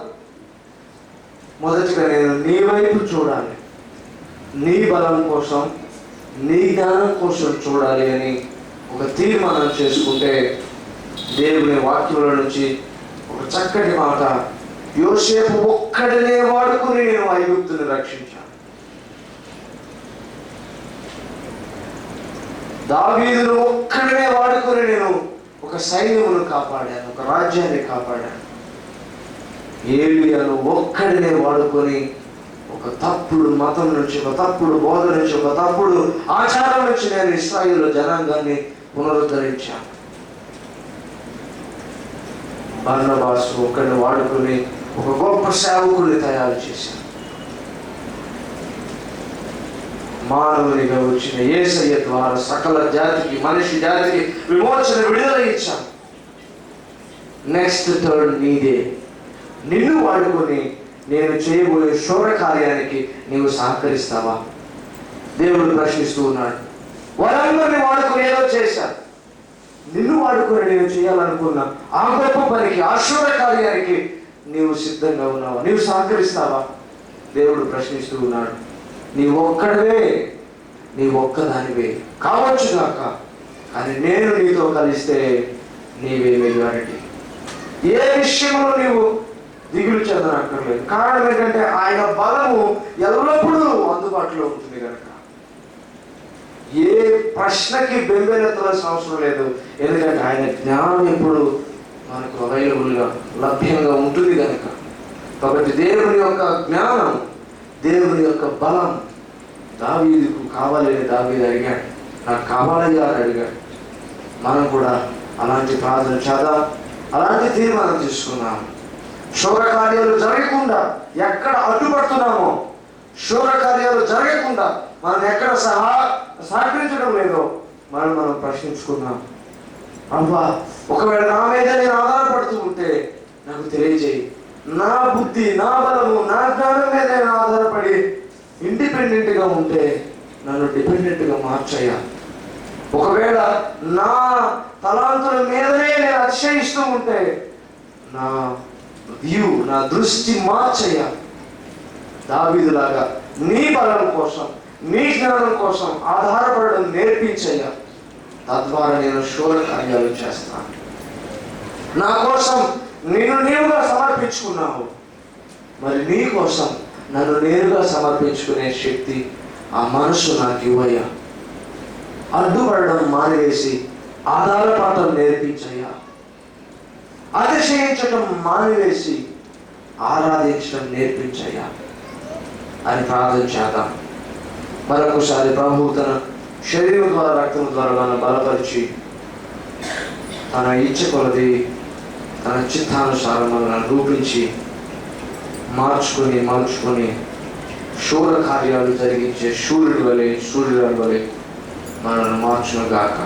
మొదటిగా నేను నీ వైపు చూడాలి, నీ బలం కోసం, నీ జ్ఞానం కోసం చూడాలి అని ఒక తీర్మానం చేసుకుంటే దేవుని వాక్యంలో నుంచి ఒక చక్కటి మాట, యోసేపు ఒక్కడనే వాడుకుని నేను ఐగుప్తుని రక్షించాను. దావీదును ఒక్కడనే వాడుకుని నేను ఒక సైన్యమును కాపాడాను, ఒక రాజ్యాన్ని కాపాడాను. ఏలియాను ఒక్కడనే వాడుకొని ఒక తప్పుడు మతం నుంచి, ఒక తప్పుడు బోధ నుంచి, ఒక తప్పుడు ఆచారం నుంచి నేను ఇశ్రాయేలు జనాంగాన్ని పునరుద్ధరించాను. బర్నబాసు ఒక్కడిని వాడుకొని ఒక గొప్ప సేవకుడిని తయారు చేశాను. మానవునిగా వచ్చిన యేసయ్య ద్వారా సకల జాతికి, మనిషి జాతికి విమోచన, విడుదల ఇచ్చాను. నెక్స్ట్ టర్న్ నీదే. నిన్ను వాడుకొని నేను చేయబోయే శూర కార్యానికి నీవు సహకరిస్తావా? దేవుడు ప్రశ్నిస్తూ ఉన్నాడు. వారందరినీ వాడుకొని ఏదో చేశాను, నిన్ను వాడుకొని నేను చేయాలనుకున్నా ఆ గొప్ప పనికి, ఆ శూర కార్యానికి నీవు సిద్ధంగా ఉన్నావా? నీవు సహకరిస్తావా? దేవుడు ప్రశ్నిస్తూ ఉన్నాడు. నీ ఒక్కడవే, నీ ఒక్కదానివే కావచ్చు కాక, కానీ నేను నీతో కలిస్తే నీవే మెజారిటీ. ఏ విషయంలో నీవు దిగులు చెందనక్కర్లేదు. కారణం ఏంటంటే ఆయన బలము ఎల్లప్పుడూ అందుబాటులో ఉంటుంది కనుక ఏ ప్రశ్నకి బెంబేలెత్తవలసిన అవసరం లేదు. ఎందుకంటే ఆయన జ్ఞానం ఎప్పుడు మనకు అవైలబుల్గా, లభ్యంగా ఉంటుంది కనుక. కాబట్టి దేవుని యొక్క జ్ఞానం, దేవుని యొక్క బలం దావీదుకు కావాలని దావీదు అడిగాడు, నాకు కావాలయ్యా అని అడిగాడు. మనం కూడా అలాంటి ప్రార్థన చేద్దాం, అలాంటి తీర్మానం తీసుకున్నాం. శూర కార్యాలు జరగకుండా ఎక్కడ అడ్డుపడుతున్నామో, శూర కార్యాలు జరగకుండా మనం ఎక్కడ సహకరించడం లేదో మనం ప్రశ్నించుకున్నాం. అబ్బా, ఒకవేళ నా మీద నేను ఆధారపడుతూ ఉంటే నాకు తెలియజేయి. నా బుద్ధి, నా బలము, నా జ్ఞానం మీద నేను ఆధారపడి ఇండిపెండెంట్గా ఉంటే నన్ను డిపెండెంట్గా మార్చయ్యా. ఒకవేళ నా తలాంతుల మీదనే నేను అతిశయిస్తూ ఉంటే నా నా దృష్టి మార్చయ్యా. దావీదులాగా నీ బలం కోసం, నీ జ్ఞానం కోసం ఆధారపడడం నేర్పించయ్యా. తద్వారా నేను శూర కార్యాలు చేస్తాను. నా కోసం నిన్ను నీవుగా సమర్పించుకున్నావు, మరి నీ కోసం నన్ను నేరుగా సమర్పించుకునే శక్తి, ఆ మనసు నాకు ఇవ్వయ్యా. అడ్డుపడడం మానివేసి ఆధారపడటం నేర్పించయ్యా. అతిశయించటం మానివేసి ఆరాధించడం నేర్పించయ్యా అని ప్రార్థన చేద్దాం. మరొకసారి ప్రభువు తన శరీరం ద్వారా, రక్తం ద్వారా మనం బలపరిచి తన ఇచ్చ కొలది తన చిత్తానుసారం మనల్ని రూపించి మార్చుకొని శూర కార్యాలు జరిగించే సూర్యుడి వలె, సూర్యుడి వలె మనల్ని మార్చును గాక.